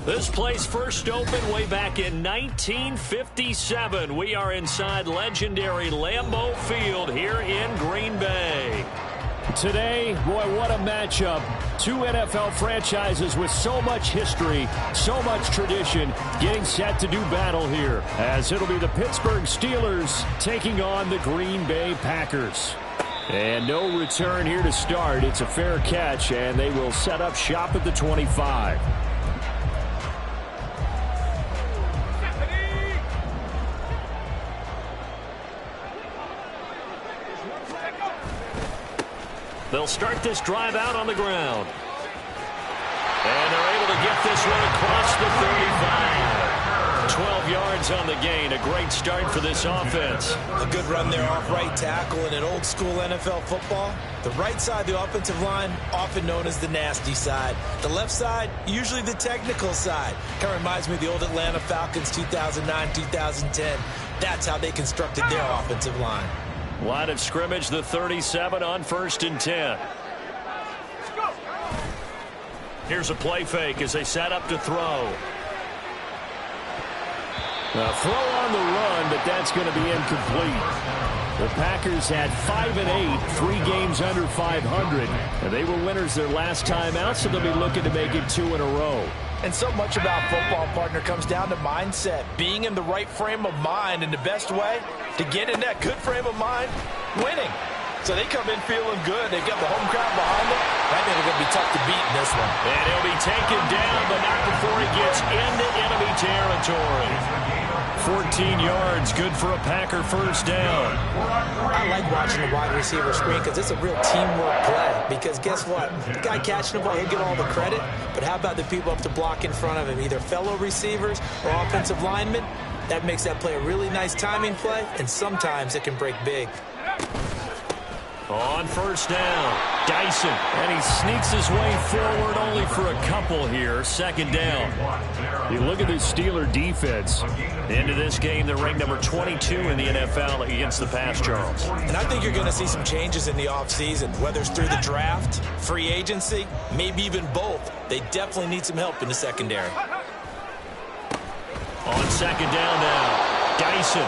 This place first opened way back in 1957. We are inside legendary Lambeau Field here in Green Bay. Today, boy, what a matchup. Two NFL franchises with so much history, so much tradition, getting set to do battle here, as it'll be the Pittsburgh Steelers taking on the Green Bay Packers. And no return here to start. It's a fair catch, and they will set up shop at the 25. They'll start this drive out on the ground. And they're able to get this one across the 35. 12 yards on the gain. A great start for this offense. A good run there off right tackle in an old school NFL football. The right side of the offensive line, often known as the nasty side. The left side, usually the technical side. Kind of reminds me of the old Atlanta Falcons 2009-2010. That's how they constructed their offensive line. Line of scrimmage, the 37 on 1st and 10. Here's a play fake as they set up to throw. A throw on the run, but that's going to be incomplete. The Packers had 5 and 8, 3 games under 500. And they were winners their last time out, so they'll be looking to make it 2 in a row. And so much about football, partner, comes down to mindset. Being in the right frame of mind, and the best way to get in that good frame of mind, winning. So they come in feeling good. They've got the home crowd behind them. I think they're going to be tough to beat in this one. And he'll be taken down, but not before he gets into enemy territory. 14 yards, good for a Packer first down. I like watching the wide receiver screen because it's a real teamwork play. Because guess what? The guy catching the ball, he'll get all the credit. But how about the people up to block in front of him, either fellow receivers or offensive linemen? That makes that play a really nice timing play, and sometimes it can break big. On first down, Dyson, and he sneaks his way forward only for a couple here. Second down. You look at the Steeler defense. Into this game, they're ranked number 22 in the NFL against the pass, Charles. And I think you're going to see some changes in the offseason, whether it's through the draft, free agency, maybe even both. They definitely need some help in the secondary. On second down now, Dyson.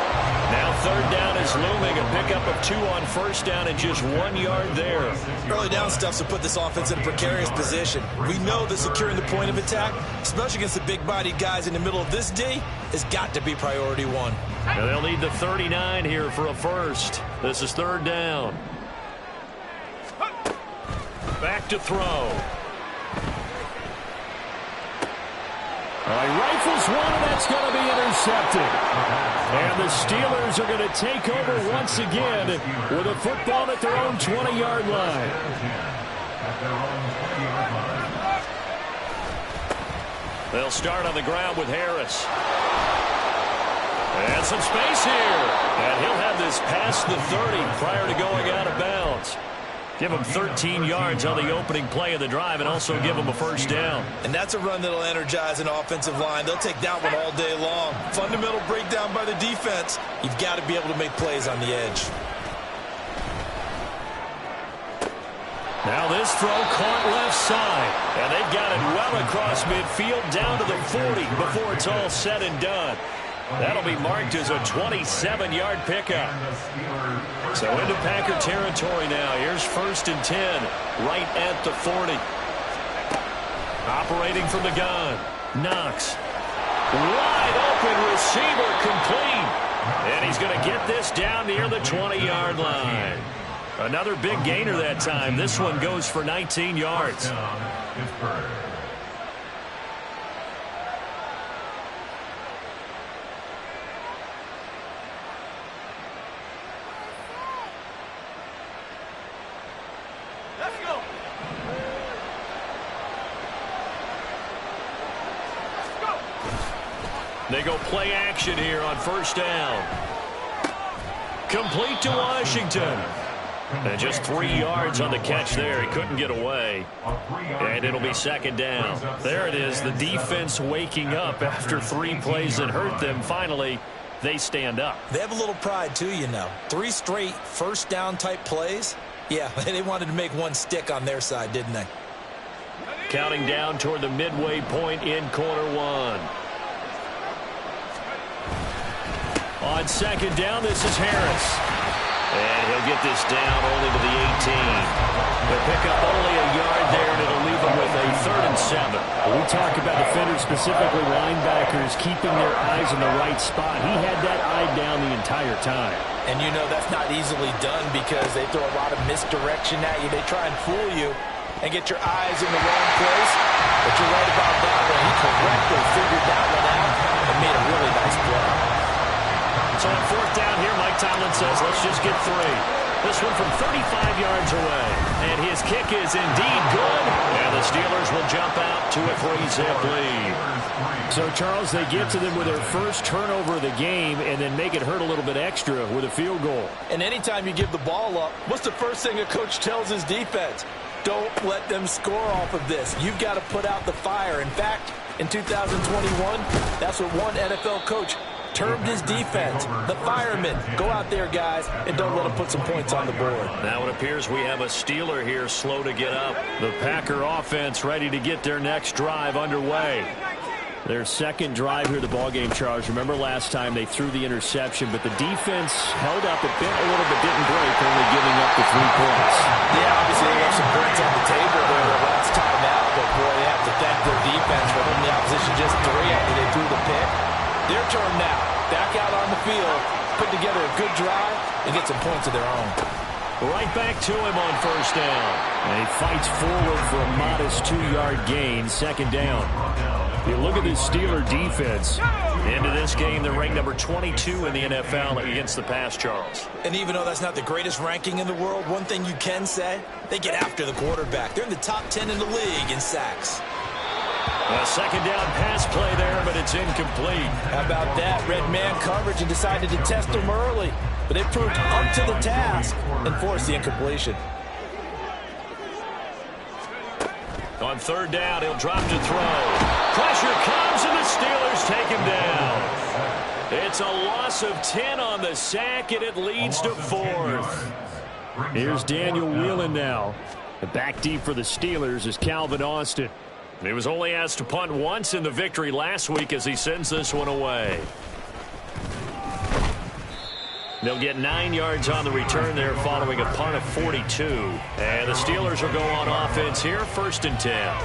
Now third down is looming. A pickup of 2 on first down and just 1 yard there. Early down stuff to put this offense in a precarious position. We know that securing the point of attack, especially against the big-bodied guys in the middle of this D, has got to be priority one. And they'll need the 39 here for a first. This is third down. Back to throw. He rifles one, and that's going to be intercepted. And the Steelers are going to take over once again with a football at their own 20-yard line. They'll start on the ground with Harris. And some space here. And he'll have this past the 30 prior to going out of bounds. Give him 13 yards on the opening play of the drive and also give him a first down. And that's a run that'll energize an offensive line. They'll take that one all day long. Fundamental breakdown by the defense. You've got to be able to make plays on the edge. Now this throw caught left side. And they've got it well across midfield down to the 40 before it's all said and done. That'll be marked as a 27-yard pickup. So into Packer territory now. Here's 1st and 10, right at the 40. Operating from the gun. Knox. Wide open receiver complete. And he's going to get this down near the 20-yard line. Another big gainer that time. This one goes for 19 yards. They go play action here on first down. Complete to Washington. And just 3 yards on the catch there. He couldn't get away. And it'll be second down. There it is, the defense waking up after 3 plays that hurt them. Finally, they stand up. They have a little pride, too, you know. 3 straight first down type plays. Yeah, they wanted to make one stick on their side, didn't they? counting down toward the midway point in quarter one. On second down, this is Harris. And he'll get this down only to the 18. They'll pick up only a yard there, and it'll leave them with a 3rd and 7. We talk about defenders, specifically linebackers, keeping their eyes in the right spot. He had that eye down the entire time. And you know that's not easily done because they throw a lot of misdirection at you. They try and fool you and get your eyes in the wrong place. But you're right about that one. He correctly figured that one out and made a really nice play. So on 4th down here, Mike Tomlin says, let's just get 3. This one from 35 yards away. And his kick is indeed good. And the Steelers will jump out to a 3-zip lead. So, Charles, they get to them with their first turnover of the game and then make it hurt a little bit extra with a field goal. And anytime you give the ball up, what's the first thing a coach tells his defense? Don't let them score off of this. You've got to put out the fire. In fact, in 2021, that's what one NFL coach termed his defense, the firemen. Go out there, guys, and don't let them put some points on the board. Now it appears we have a Steeler here slow to get up. The Packer offense ready to get their next drive underway. Their second drive here, the ballgame, Charles. Remember last time they threw the interception, but the defense held up. It bent a little bit, didn't break, only giving up the 3 points. Yeah, obviously they left some points on the table there the last time out, but boy, they have to thank their defense for holding the opposition just 3 after they threw the pick. Their turn now. Back out on the field, put together a good drive, and get some points of their own. Right back to him on 1st down. And he fights forward for a modest 2-yard gain, 2nd down. You look at this Steeler defense. Into this game, they're ranked number 22 in the NFL against the pass, Charles. And even though that's not the greatest ranking in the world, one thing you can say, they get after the quarterback. They're in the top 10 in the league in sacks. A 2nd down pass play there, but it's incomplete. How about that? Red man coverage and decided to test them early. But it proved up to the task and forced the incompletion. On 3rd down, he'll drop to throw. Pressure comes, and the Steelers take him down. It's a loss of 10 on the sack, and it leads to 4th. Here's Daniel Whelan now. The back deep for the Steelers is Calvin Austin. He was only asked to punt once in the victory last week as he sends this one away. They'll get 9 yards on the return there following a punt of 42. And the Steelers will go on offense here, 1st and 10.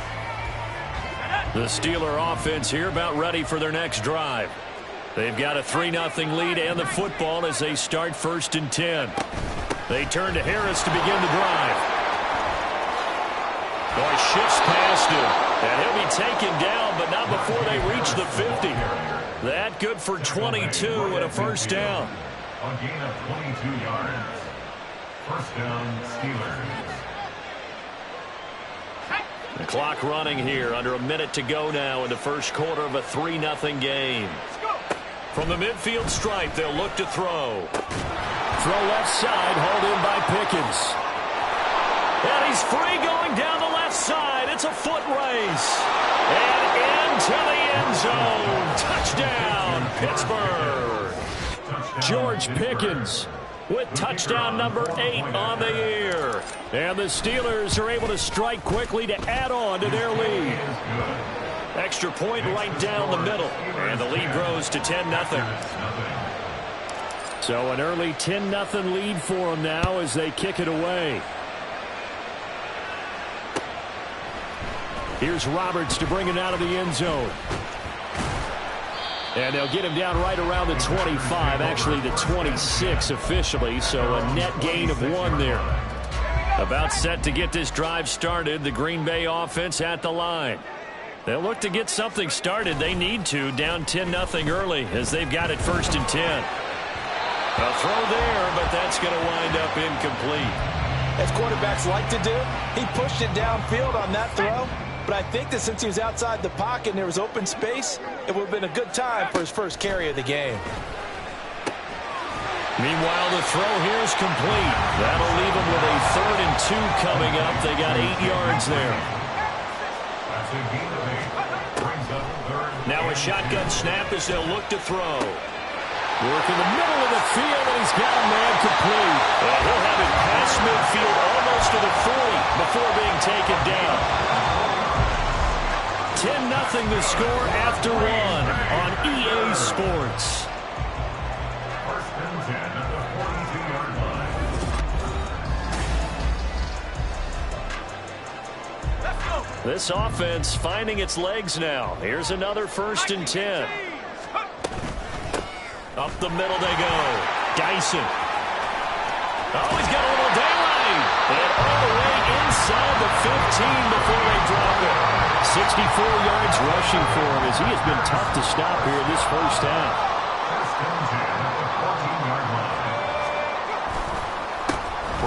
The Steeler offense here about ready for their next drive. They've got a 3-0 lead and the football as they start 1st and 10. They turn to Harris to begin the drive. Boy, shifts past him. And he'll be taken down, but not before they reach the 50. That good for 22 and a 1st down. A gain of 22 yards. 1st down, Steelers. The clock running here, under a minute to go now in the 1st quarter of a 3-0 game. From the midfield stripe, they'll look to throw. Throw left side, hauled in by Pickens. And he's free going down the left side. It's a foot race. And into the end zone. Touchdown, Pittsburgh. George Pickens with touchdown number 8 on the year. And the Steelers are able to strike quickly to add on to their lead. Extra point right down the middle. And the lead grows to 10-0. So an early 10-0 lead for them now as they kick it away. Here's Roberts to bring it out of the end zone. And they'll get him down right around the 25, actually the 26 officially, so a net gain of 1 there. About set to get this drive started, the Green Bay offense at the line. They'll look to get something started. They need to, down 10-0 early as they've got it 1st and 10. A throw there, but that's going to wind up incomplete. As quarterbacks like to do, he pushed it downfield on that throw. But I think that since he was outside the pocket and there was open space, it would have been a good time for his first carry of the game. Meanwhile, the throw here is complete. That'll leave him with a 3rd and 2 coming up. They got 8 yards there. Now a shotgun snap as they'll look to throw. Work in the middle of the field, and he's got a man complete. And he'll have it past midfield almost to the 40 before being taken down. 10-0 the score after one on EA Sports. First and 10 at the 42-yard line. This offense finding its legs now. Here's another 1st and 10. Up the middle they go. Dyson. Oh, he's got a little daylight. And all the way inside the 15 before they drop it. 64 yards rushing for him as he has been tough to stop here in this first half. First and 10 at the 14-yard line.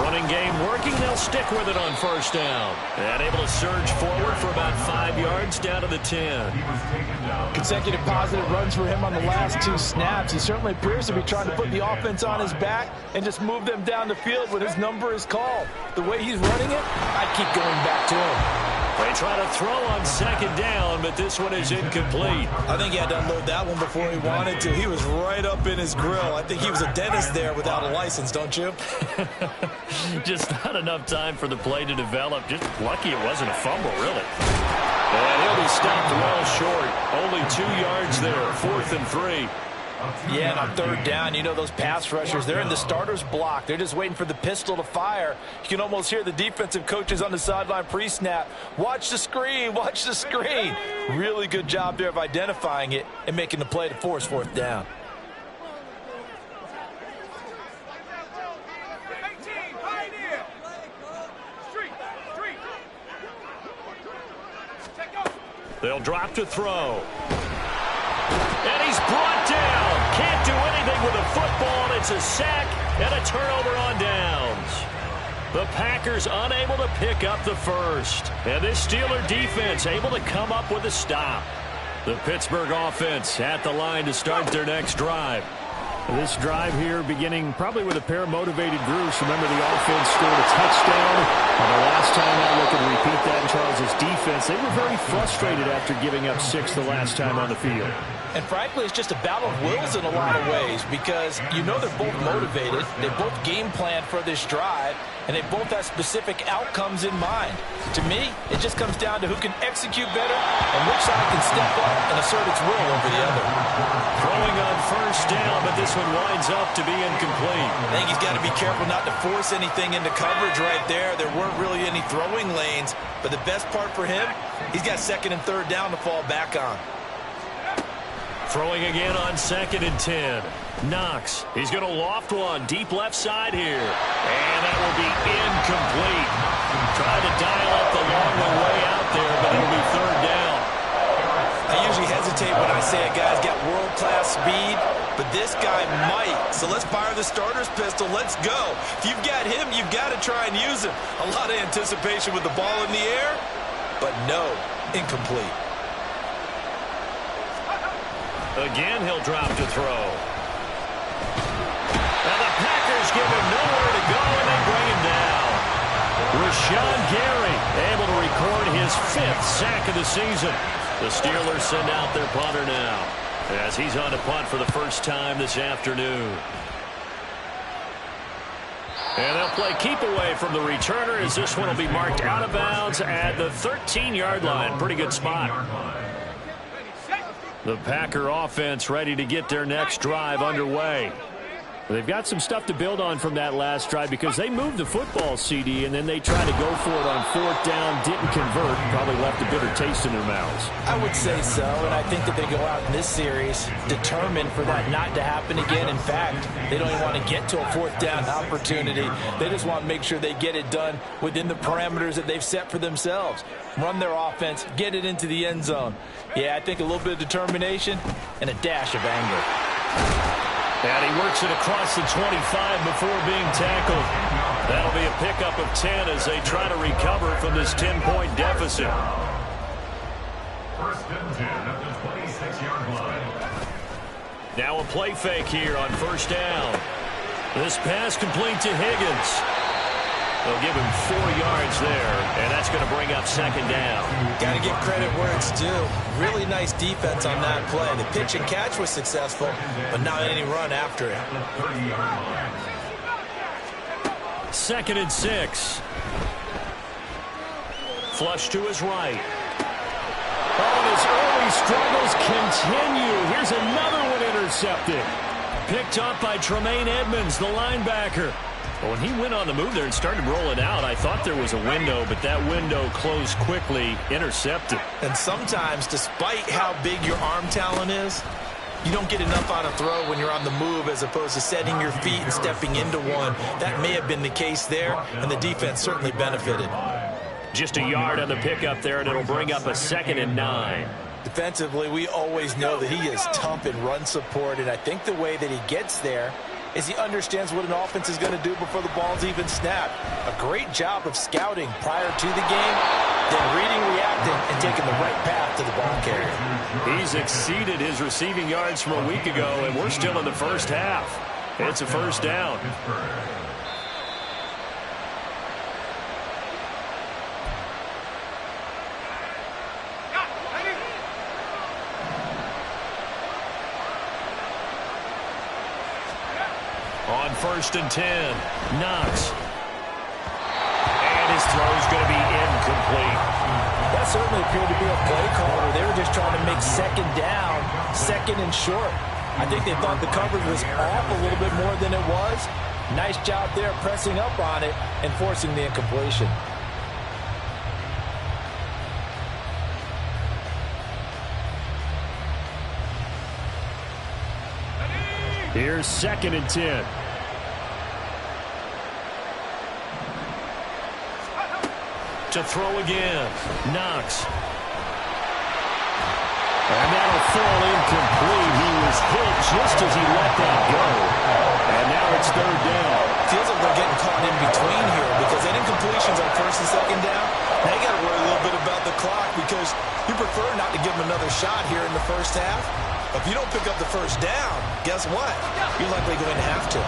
Running game working. They'll stick with it on 1st down. And able to surge forward for about 5 yards down to the 10. He was taken down. Consecutive positive runs for him on the last 2 snaps. He certainly appears to be trying to put the offense on his back and just move them down the field when his number is called. The way he's running it, I'd keep going back to him. They try to throw on 2nd down, but this one is incomplete. I think he had to unload that one before he wanted to. He was right up in his grill. I think he was a dentist there without a license, don't you? Just not enough time for the play to develop. Just lucky it wasn't a fumble, really. And he'll be stopped well short. Only 2 yards there, 4th and 3. Yeah, and on 3rd down, you know those pass rushers, they're in the starter's block. They're just waiting for the pistol to fire. You can almost hear the defensive coaches on the sideline pre-snap. Watch the screen, watch the screen. Really good job there of identifying it and making the play to force 4th down. They'll drop to throw. And he's brought down. Can't do anything with a football. It's a sack and a turnover on downs. The Packers unable to pick up the first. And this Steeler defense able to come up with a stop. The Pittsburgh offense at the line to start their next drive. This drive here beginning probably with a pair of motivated Bruce. Remember, the offense scored a touchdown. And the last time out, look and repeat that in Charles' defense. They were very frustrated after giving up 6 the last time on the field. And frankly, it's just a battle of wills in a lot of ways because you know they're both motivated. They both game planned for this drive, and they both have specific outcomes in mind. To me, it just comes down to who can execute better and which side can step up and assert its will over the other. Throwing on 1st down, but this one winds up to be incomplete. I think he's got to be careful not to force anything into coverage right there. There weren't really any throwing lanes, but the best part for him, he's got 2nd and 3rd down to fall back on. Throwing again on 2nd and 10. Knox. He's going to loft one deep left side here. And that will be incomplete. Tried to dial up the long way out there, but it'll be 3rd down. I usually hesitate when I say a guy's got world-class speed, but this guy might. So let's fire the starter's pistol. Let's go. If you've got him, you've got to try and use him. A lot of anticipation with the ball in the air, but no, incomplete. Again, he'll drop to throw. And the Packers give him nowhere to go, and they bring him down. Rashawn Gary able to record his 5th sack of the season. The Steelers send out their punter now as he's on to punt for the first time this afternoon. And they'll play keep away from the returner as this one will be marked out of bounds at the 13-yard line. Pretty good spot. The Packer offense ready to get their next drive underway. They've got some stuff to build on from that last drive because they moved the football, CD, and then they tried to go for it on 4th down, didn't convert, probably left a bitter taste in their mouths. I would say so, and I think that they go out in this series determined for that not to happen again. In fact, they don't even want to get to a 4th down opportunity. They just want to make sure they get it done within the parameters that they've set for themselves. Run their offense, get it into the end zone. Yeah, I think a little bit of determination and a dash of anger. And he works it across the 25 before being tackled. That'll be a pickup of 10 as they try to recover from this 10-point deficit. 1st and 10 at the 26-yard line. Now a play fake here on 1st down. This pass complete to Higgins. They'll give him 4 yards there, and that's going to bring up 2nd down. Got to give credit where it's due. Really nice defense on that play. The pitch and catch was successful, but not any run after it. 2nd and 6. Flush to his right. Oh, and his early struggles continue. Here's another one intercepted. Picked up by Tremaine Edmonds, the linebacker. Well, when he went on the move there and started rolling out, I thought there was a window, but that window closed quickly, intercepted. And sometimes, despite how big your arm talent is, you don't get enough on a throw when you're on the move as opposed to setting your feet and stepping into one. That may have been the case there, and the defense certainly benefited. Just a yard on the pickup there, and it'll bring up a 2nd and 9. Defensively, we always know that he is tough in run support, and I think the way that he gets there is he understands what an offense is going to do before the ball's even snapped. A great job of scouting prior to the game, then reading, reacting, and taking the right path to the ball carrier. He's exceeded his receiving yards from a week ago, and we're still in the first half. It's a first down. On 1st and 10, Knox. And his throw's going to be incomplete. That certainly appeared to be a play call where they were just trying to make 2nd down, 2nd and short. I think they thought the coverage was off a little bit more than it was. Nice job there pressing up on it and forcing the incompletion. Here's 2nd and 10. To throw again. Knox. And that'll fall incomplete. He was hit just as he let that go. And now it's 3rd down. Feels like they're getting caught in between here because that incompletion's on 1st and 2nd down. Now you got to worry a little bit about the clock because you prefer not to give them another shot here in the first half. If you don't pick up the 1st down, guess what? You're likely going to have to.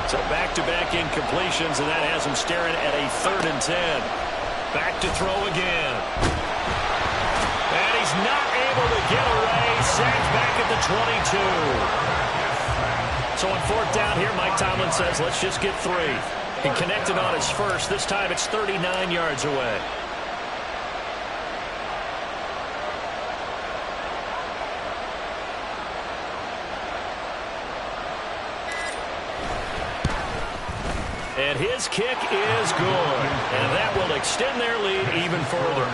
So back-to-back incompletions, and that has him staring at a 3rd and 10. Back to throw again. And he's not able to get away. Sacked back at the 22. So on 4th down here, Mike Tomlin says, let's just get 3. He connected on his first. This time it's 39 yards away. And his kick is good. And that will extend their lead even further.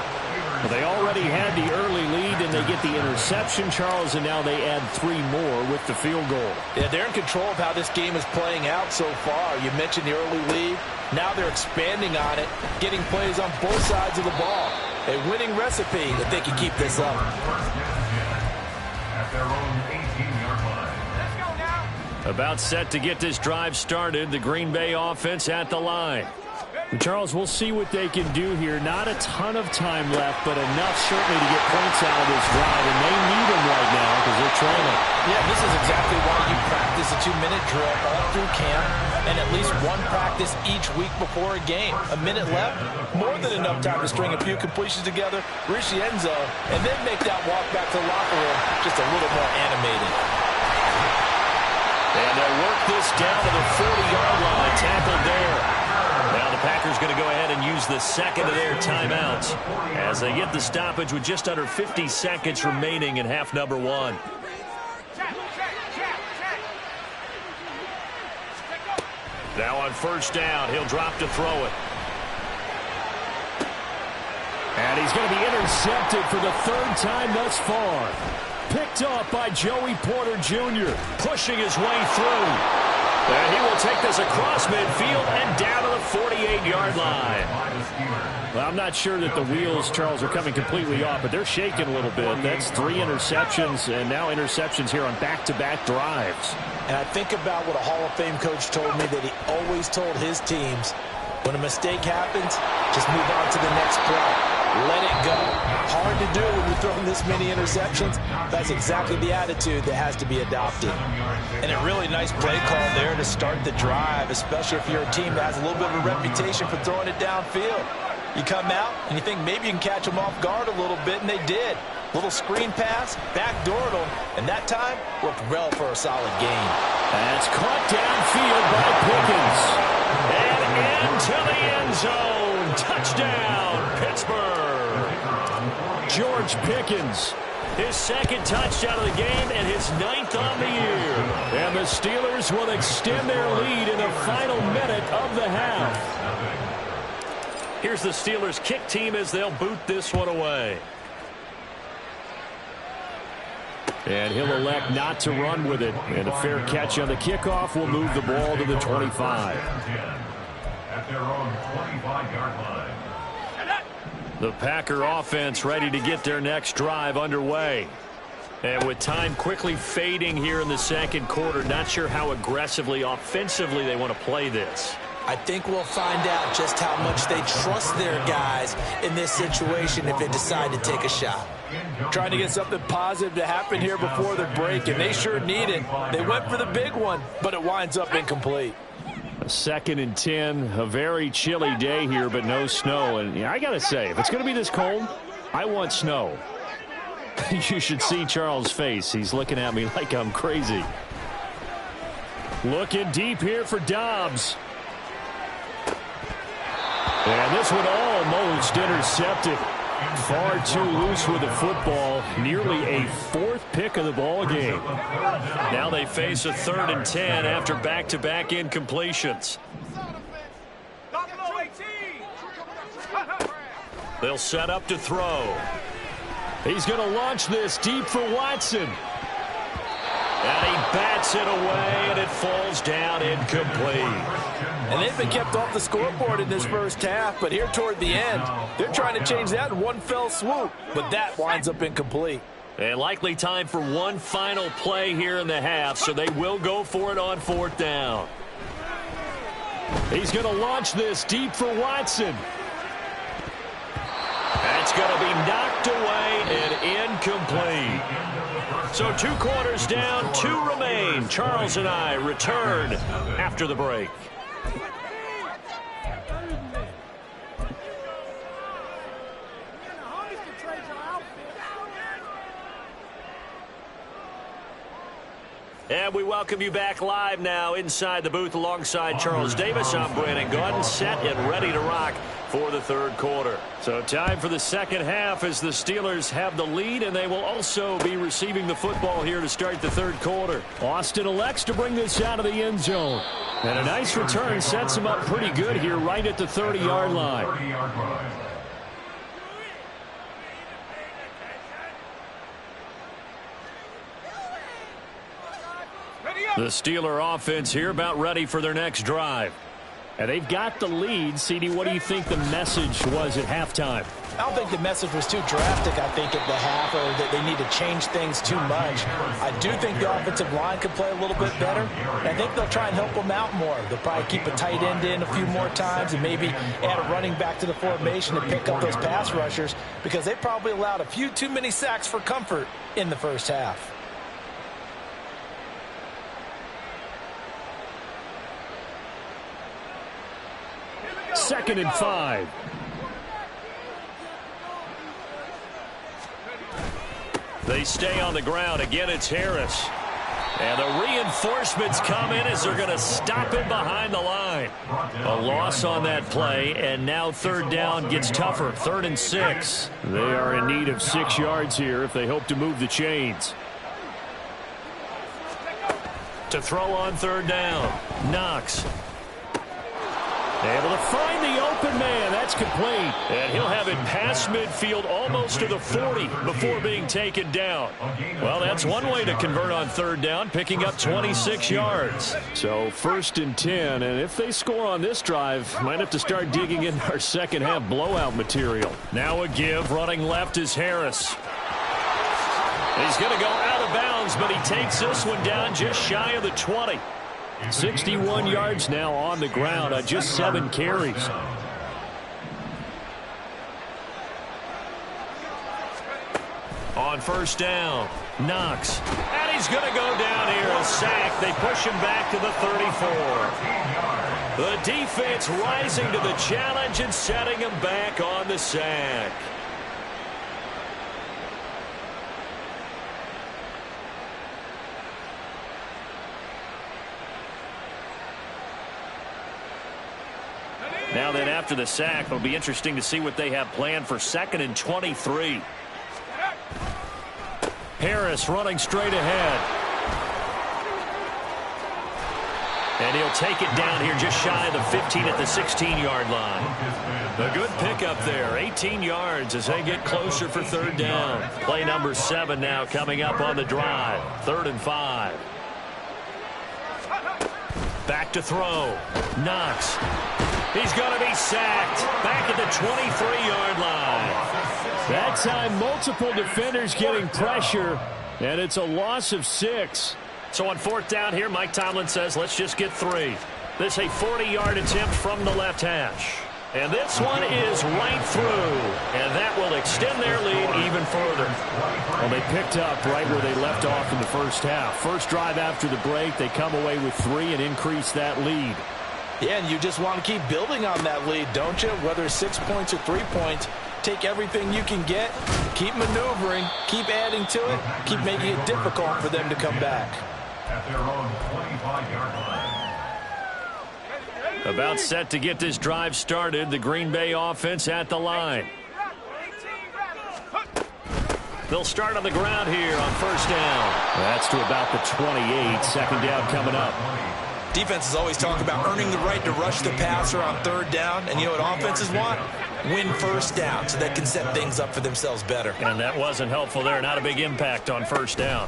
Well, they already had the early lead, and they get the interception, Charles, and now they add 3 more with the field goal. Yeah, they're in control of how this game is playing out so far. You mentioned the early lead. Now they're expanding on it, getting plays on both sides of the ball. A winning recipe if they can keep this up. At their own 18-yard line. About set to get this drive started. The Green Bay offense at the line. Charles, we'll see what they can do here. Not a ton of time left, but enough certainly to get points out of this drive, and they need them right now because they're trailing. Yeah, this is exactly why you practice a 2-minute drill all through camp and at least one practice each week before a game. A minute left, more than enough time to string a few completions together, reach the end zone, and then make that walk back to the locker room just a little more animated. And they'll work this down to the 40-yard line. Tackled there. Now the Packers going to go ahead and use the second of their timeouts as they get the stoppage with just under 50 seconds remaining in half number 1. Now on 1st down, he'll drop to throw it. And he's going to be intercepted for the 3rd time thus far. Picked up by Joey Porter Jr. Pushing his way through. And he will take this across midfield and down to the 48-yard line. Well, I'm not sure that the wheels, Charles, are coming completely off, but they're shaking a little bit. That's 3 interceptions, and now interceptions here on back-to-back drives. And I think about what a Hall of Fame coach told me that he always told his teams, when a mistake happens, just move on to the next play. Let it go. Hard to do when you're throwing this many interceptions. That's exactly the attitude that has to be adopted. And a really nice play call there to start the drive, especially if you're a team that has a little bit of a reputation for throwing it downfield. You come out and you think maybe you can catch them off guard a little bit, and they did. Little screen pass, backdoored them, and that time worked well for a solid gain. That's caught downfield by Pickens. And into the end zone. Touchdown, Pittsburgh. George Pickens. His second touchdown of the game and his 9th on the year. And the Steelers will extend their lead in the final minute of the half. Here's the Steelers kick team as they'll boot this one away. And he'll elect not to run with it. And a fair catch on the kickoff will move the ball to the 25. At their own 25-yard line. The Packer offense ready to get their next drive underway. And with time quickly fading here in the second quarter, not sure how aggressively, offensively they want to play this. I think we'll find out just how much they trust their guys in this situation if they decide to take a shot. Trying to get something positive to happen here before the break, and they sure need it. They went for the big one, but it winds up incomplete. 2nd and 10, a very chilly day here, but no snow. And I got to say, if it's going to be this cold, I want snow. You should see Charles' face. He's looking at me like I'm crazy. Looking deep here for Dobbs. And this one almost intercepted. Far too loose with the football. Nearly a 4th pick of the ball game. Now they face a 3rd and 10 after back-to-back incompletions. They'll set up to throw. He's going to launch this deep for Watson. And he bats it away, and it falls down incomplete. And they've been kept off the scoreboard in this first half, but here toward the end, they're trying to change that in one fell swoop, but that winds up incomplete. And likely time for one final play here in the half, so they will go for it on 4th down. He's going to launch this deep for Watson. That's going to be knocked away and incomplete. So 2 quarters down, 2 remain. Charles and I return after the break. And we welcome you back live now inside the booth alongside Charles Davis. I'm Brandon Gaudin, set and ready to rock for the 3rd quarter. So time for the second half as the Steelers have the lead, and they will also be receiving the football here to start the 3rd quarter. Austin elects to bring this out of the end zone. And a nice return sets him up pretty good here right at the 30-yard line. The Steeler offense here about ready for their next drive. And they've got the lead. CD, what do you think the message was at halftime? I don't think the message was too drastic, I think, at the half, or that they need to change things too much. I do think the offensive line could play a little bit better. And I think they'll try and help them out more. They'll probably keep a tight end in a few more times and maybe add a running back to the formation to pick up those pass rushers, because they probably allowed a few too many sacks for comfort in the first half. Second and 5. They stay on the ground. Again, it's Harris. And the reinforcements come in as they're going to stop him behind the line. A loss on that play, and now 3rd down gets tougher. 3rd and 6. They are in need of 6 yards here if they hope to move the chains. To throw on 3rd down. Knox. Able to find the open man. That's complete. And he'll have it past midfield almost to the 40 before being taken down. Well, that's one way to convert on 3rd down, picking up 26 yards. So 1st and 10, and if they score on this drive, might have to start digging in our second half blowout material. Now a give. Running left is Harris. He's going to go out of bounds, but he takes this one down just shy of the 20. 61 yards now on the ground on just 7 carries. On 1st down, Knox. And he's going to go down here. A sack. They push him back to the 34. The defense rising to the challenge and setting him back on the sack. Now then, after the sack, it'll be interesting to see what they have planned for 2nd and 23. Harris running straight ahead. And he'll take it down here just shy of the 15 at the 16-yard line. A good pickup there. 18 yards as they get closer for 3rd down. Play number 7 now coming up on the drive. 3rd and 5. Back to throw. Knox. He's going to be sacked. Back at the 23-yard line. That time, multiple defenders getting pressure, and it's a loss of 6. So on 4th down here, Mike Tomlin says, let's just get 3. This a 40-yard attempt from the left hash. And this one is right through. And that will extend their lead even further. Well, they picked up right where they left off in the first half. First drive after the break, they come away with 3 and increase that lead. Yeah, and you just want to keep building on that lead, don't you? Whether it's 6 points or 3 points, take everything you can get, keep maneuvering, keep adding to it, keep making it difficult for them to come back. At their own 25-yard line. About set to get this drive started. The Green Bay offense at the line. They'll start on the ground here on 1st down. That's to about the 28. 2nd down coming up. Defenses always talk about earning the right to rush the passer on 3rd down. And you know what offenses want? Win 1st down so they can set things up for themselves better. And that wasn't helpful there. Not a big impact on 1st down.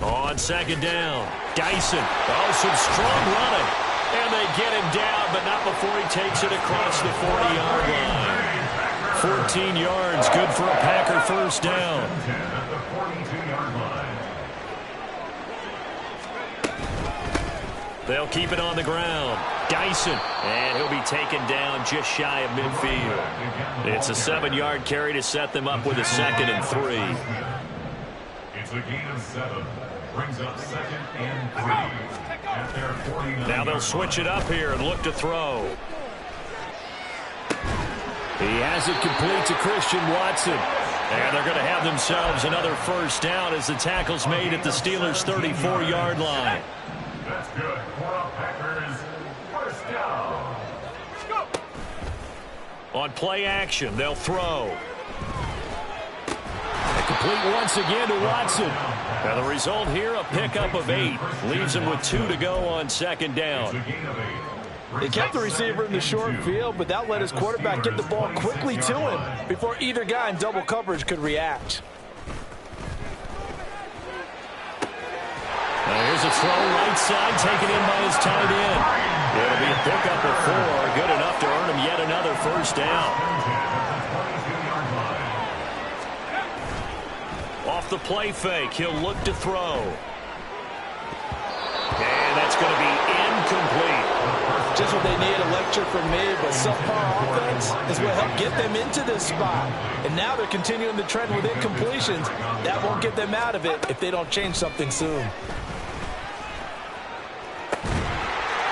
On 2nd down, Dyson. Oh, some strong running. And they get him down, but not before he takes it across the 40-yard line. 14 yards, good for a Packer 1st down. They'll keep it on the ground. Dyson, and he'll be taken down just shy of midfield. It's a 7-yard carry to set them up with a 2nd and 3. It's a gain of 7. Brings up 2nd and 3. At their 49. Now they'll switch it up here and look to throw. He has it complete to Christian Watson. And they're going to have themselves another 1st down as the tackle's made at the Steelers' 34-yard line. That's good. For our Packers, 1st down. On play action, they'll throw. Complete once again to Watson. Now the result here, a pickup of 8. Leaves him with 2 to go on 2nd down. They kept the receiver in the short field, but that let his quarterback get the ball quickly to him before either guy in double coverage could react. Now here's a throw right side, taken in by his tight end. It'll be a pickup of 4, good enough to earn him yet another 1st down. Off the play fake, he'll look to throw. And that's going to be incomplete. Just what they need, a lecture from me, but subpar offense is what helped get them into this spot. And now they're continuing the trend with incompletions. That won't get them out of it if they don't change something soon.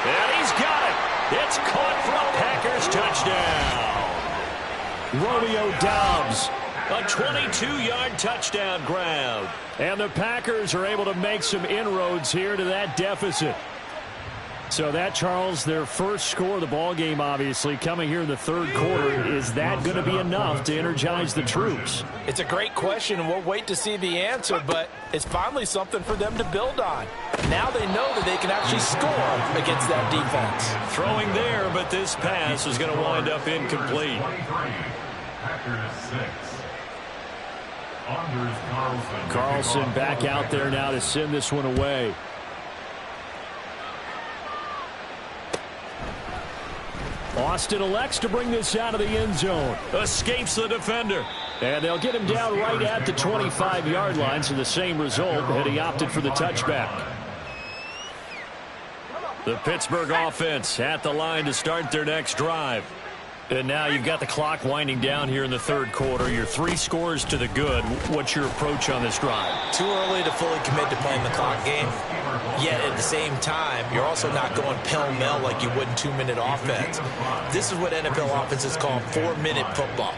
And he's got it. It's caught for a Packers touchdown. Romeo Doubs. A 22-yard touchdown grab. And the Packers are able to make some inroads here to that deficit. So that, Charles, their first score of the ball game, obviously, coming here in the 3rd quarter. Is that going to be enough to energize the troops? It's a great question, and we'll wait to see the answer, but it's finally something for them to build on. Now they know that they can actually score against that defense. Throwing there, but this pass is going to wind up incomplete. Packers 6. Carlson back out there now to send this one away. Austin elects to bring this out of the end zone. Escapes the defender. And they'll get him down right at the 25-yard line, so the same result, and he opted for the touchback. The Pittsburgh offense at the line to start their next drive. And now you've got the clock winding down here in the 3rd quarter. Your 3 scores to the good. What's your approach on this drive? Too early to fully commit to playing the clock game. Yet at the same time, you're also not going pell-mell like you would in 2-minute offense. This is what NFL offenses call 4-minute football.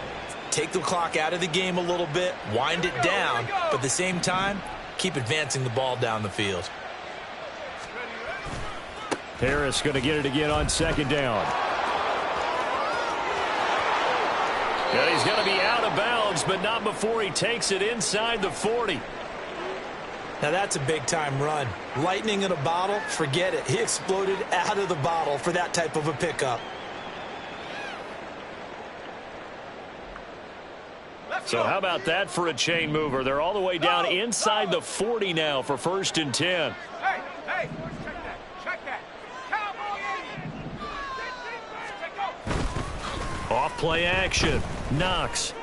Take the clock out of the game a little bit, wind it down, but at the same time, keep advancing the ball down the field. Harris going to get it again on 2nd down. And he's going to be out of bounds, but not before he takes it inside the 40. Now that's a big-time run. Lightning in a bottle, forget it. He exploded out of the bottle for that type of a pickup. So how about that for a chain mover? They're all the way down inside the 40 now for 1st and 10. Hey, check that. Cowboy. Off play action. Knox.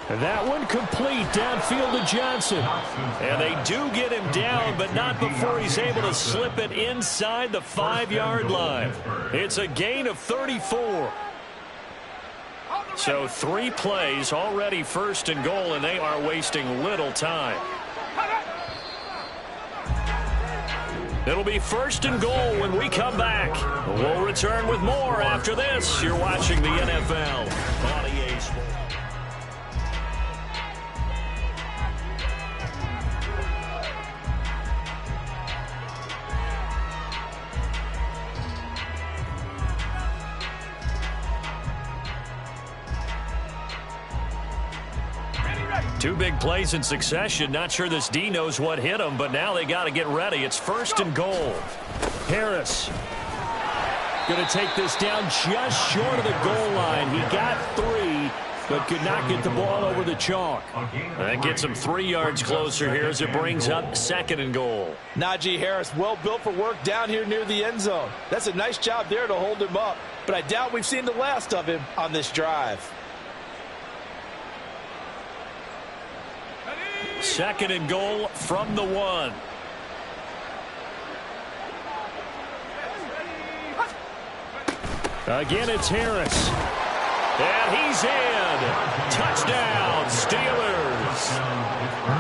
That one complete downfield to Johnson. And they do get him down, but not before he's able to slip it inside the 5-yard line. It's a gain of 34. So 3 plays already 1st and goal, and they are wasting little time. It'll be 1st and goal when we come back. We'll return with more after this. You're watching the NFL on EA Sports. Two big plays in succession. Not sure this D knows what hit him, but now they got to get ready. It's 1st and goal. Harris going to take this down just short of the goal line. He got 3, but could not get the ball over the chalk. That gets him 3 yards closer here as it brings up 2nd and goal. Najee Harris, well built for work down here near the end zone. That's a nice job there to hold him up, but I doubt we've seen the last of him on this drive. 2nd and goal from the 1. Again, it's Harris. And he's in. Touchdown, Steelers.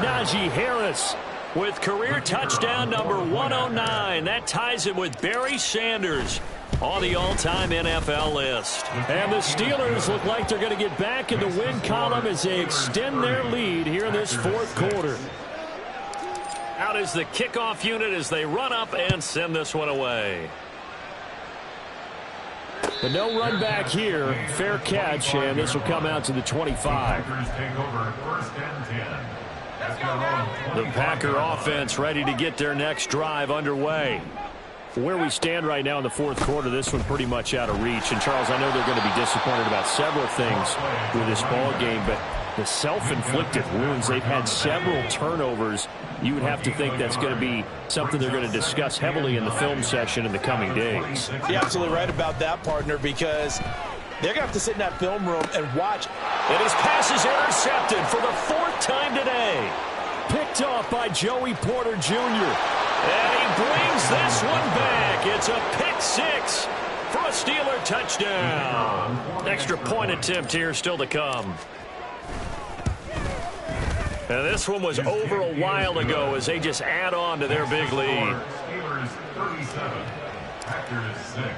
Najee Harris with career touchdown number 109. That ties him with Barry Sanders on the all-time NFL list. And the Steelers look like they're going to get back in the win column as they extend their lead here in this 4th quarter. Out is the kickoff unit as they run up and send this one away. But no run back here. Fair catch, and this will come out to the 25. The Packer offense ready to get their next drive underway. Where we stand right now in the 4th quarter, this one pretty much out of reach. And, Charles, I know they're going to be disappointed about several things with this ball game, but the self-inflicted wounds, they've had several turnovers. You would have to think that's going to be something they're going to discuss heavily in the film session in the coming days. You're absolutely right about that, partner, because they're going to have to sit in that film room and watch. And his pass is intercepted for the 4th time today. Picked off by Joey Porter Jr. And he brings this one back. It's a pick 6 for a Steeler touchdown. Extra point attempt here still to come. And this one was over a while ago as they just add on to their big lead. Steelers 37, Packers 6.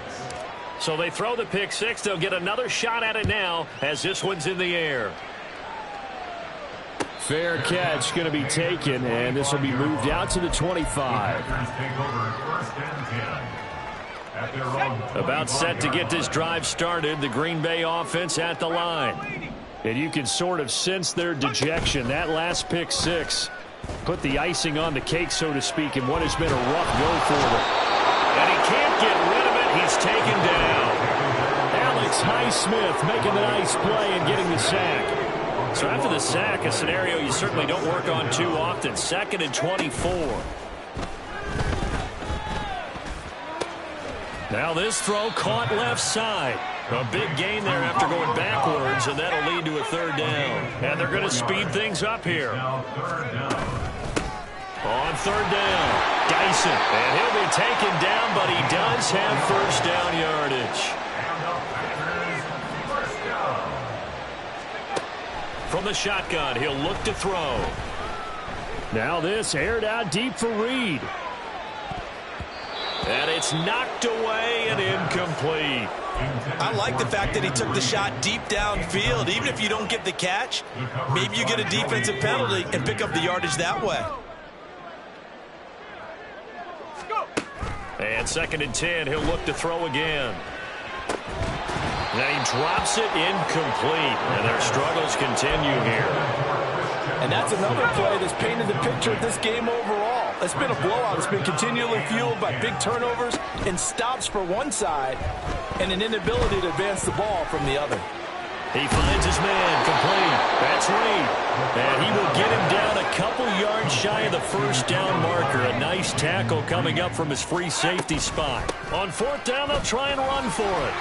So they throw the pick 6. They'll get another shot at it now as this one's in the air. Fair catch going to be taken, and this will be moved out to the 25. About set to get this drive started. The Green Bay offense at the line. And you can sort of sense their dejection. That last pick 6 put the icing on the cake, so to speak, in what has been a rough go for them. And he can't get rid of it. He's taken down. Alex Highsmith making the nice play and getting the sack. So after the sack, a scenario you certainly don't work on too often. 2nd and 24. Now this throw caught left side. A big gain there after going backwards, and that'll lead to a 3rd down. And they're going to speed things up here. On 3rd down, Dyson. And he'll be taken down, but he does have 1st down yardage. From the shotgun, he'll look to throw. Now this aired out deep for Reed. And it's knocked away and incomplete. I like the fact that he took the shot deep downfield. Even if you don't get the catch, maybe you get a defensive penalty and pick up the yardage that way. And 2nd and 10, he'll look to throw again. And he drops it incomplete. And their struggles continue here. And that's another play that's painted the picture of this game overall. It's been a blowout. It's been continually fueled by big turnovers and stops for one side and an inability to advance the ball from the other. He finds his man, complete. That's Reed. And he will get him down a couple yards shy of the first down marker. A nice tackle coming up from his free safety spot. On fourth down, they'll try and run for it.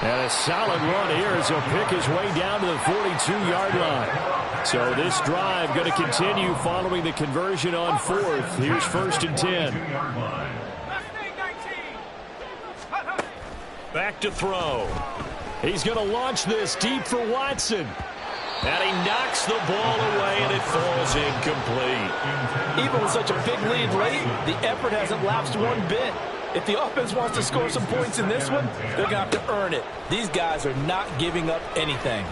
And a solid run here as he'll pick his way down to the 42-yard line. So this drive going to continue following the conversion on fourth. Here's 1st and 10. Back to throw. He's going to launch this deep for Watson. And he knocks the ball away, and it falls incomplete. Even with such a big lead late, the effort hasn't lapsed one bit. If the offense wants to score some points in this one, they're going to have to earn it. These guys are not giving up anything.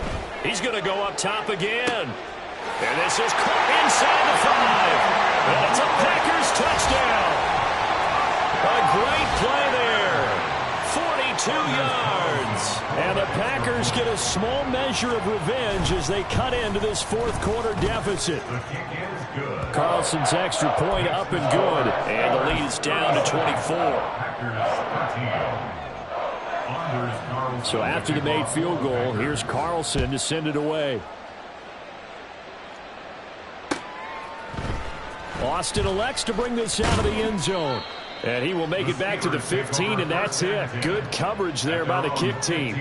He's going to go up top again. And this is caught inside the 5. And it's a Packers touchdown. A great play there. 42 yards. And the Packers get a small measure of revenge as they cut into this fourth quarter deficit. Carlson's extra point up and good. And the lead is down to 24. So after the made field goal, here's Carlson to send it away. Austin elects to bring this out of the end zone. And he will make it back to the 15, and that's it. Good coverage there by the kick team.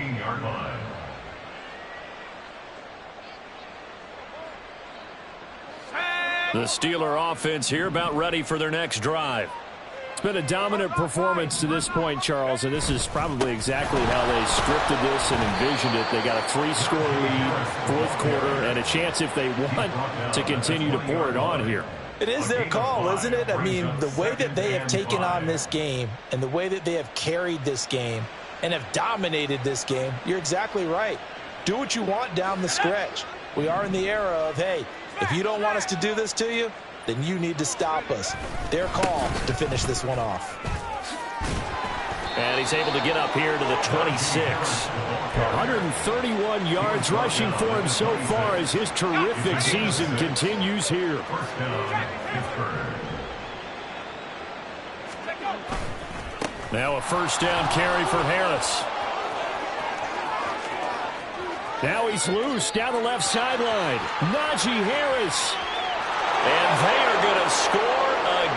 The Steeler offense here about ready for their next drive. It's been a dominant performance to this point, Charles, and this is probably exactly how they scripted this and envisioned it. They got a 3-score lead, fourth quarter, and a chance if they want to continue to pour it on here. It is their call, isn't it? I mean, the way that they have taken on this game and the way that they have carried this game and have dominated this game, you're exactly right. Do what you want down the stretch. We are in the era of, hey, if you don't want us to do this to you, then you need to stop us. Their call to finish this one off. And he's able to get up here to the 26. 131 yards rushing for him so far as his terrific season continues here. Now a first down carry for Harris. Now he's loose down the left sideline. Najee Harris. And they are going to score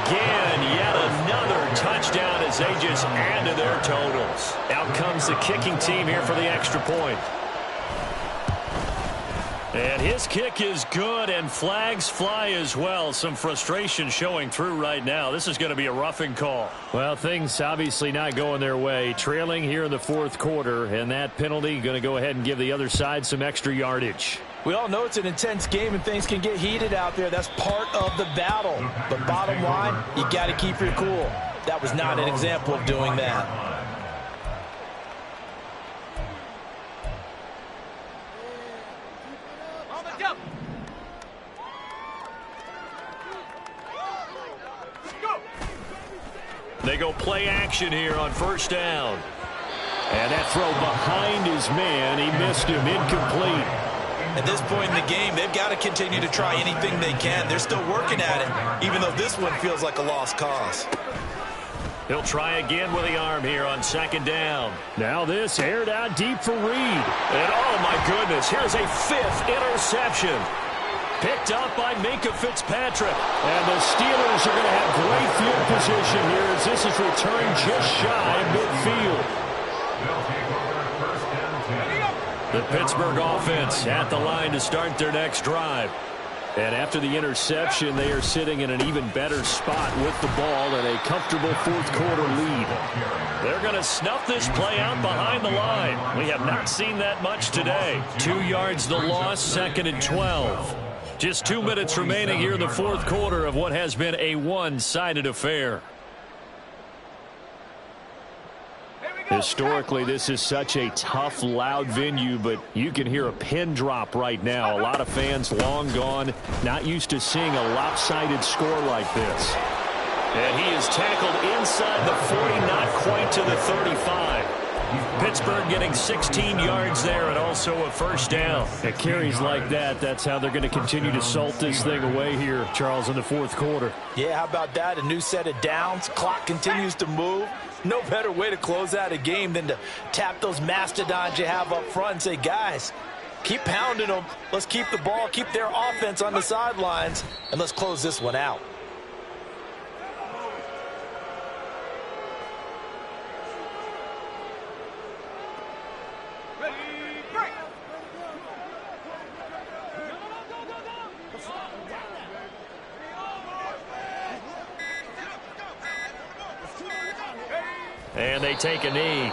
again. Yet another touchdown as they just add to their totals. Out comes the kicking team here for the extra point. And his kick is good, and flags fly as well. Some frustration showing through right now. This is going to be a roughing call. Well, things obviously not going their way. Trailing here in the fourth quarter, and that penalty going to go ahead and give the other side some extra yardage. We all know it's an intense game and things can get heated out there. That's part of the battle. But bottom line, you got to keep your cool. That was not an example of doing that. They go play action here on first down. And that throw behind his man, he missed him, incomplete. At this point in the game, they've got to continue to try anything they can. They're still working at it, even though this one feels like a lost cause. He'll try again with the arm here on second down. Now this aired out deep for Reed. And oh my goodness, here's a 5th interception. Picked up by Minkah Fitzpatrick. And the Steelers are going to have great field position here as this is returned just shy of midfield. The Pittsburgh offense at the line to start their next drive. And after the interception, they are sitting in an even better spot with the ball and a comfortable fourth quarter lead. They're going to snuff this play out behind the line. We have not seen that much today. 2 yards the loss, 2nd and 12. Just 2 minutes remaining here in the fourth quarter of what has been a one-sided affair. Historically, this is such a tough, loud venue, but you can hear a pin drop right now. A lot of fans long gone, not used to seeing a lopsided score like this. And he is tackled inside the 40, not quite to the 35. Pittsburgh getting 16 yards there and also a first down. At carries like that, that's how they're going to continue to salt this thing away here, Charles, in the fourth quarter. Yeah, how about that? A new set of downs. Clock continues to move. No better way to close out a game than to tap those mastodons you have up front and say, guys, keep pounding them. Let's keep the ball, keep their offense on the sidelines, and let's close this one out. And they take a knee.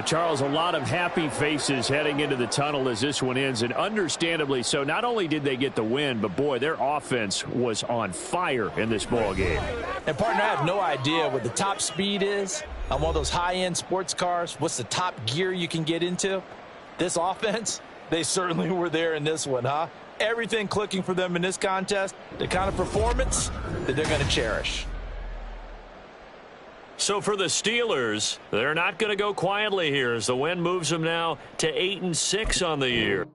Charles, a lot of happy faces heading into the tunnel as this one ends, and understandably so. Not only did they get the win, but, boy, their offense was on fire in this ball game. And, partner, I have no idea what the top speed is on one of those high-end sports cars. What's the top gear you can get into? This offense, they certainly were there in this one, huh? Everything clicking for them in this contest, the kind of performance that they're going to cherish. So for the Steelers, they're not going to go quietly here as the win moves them now to 8-6 on the year.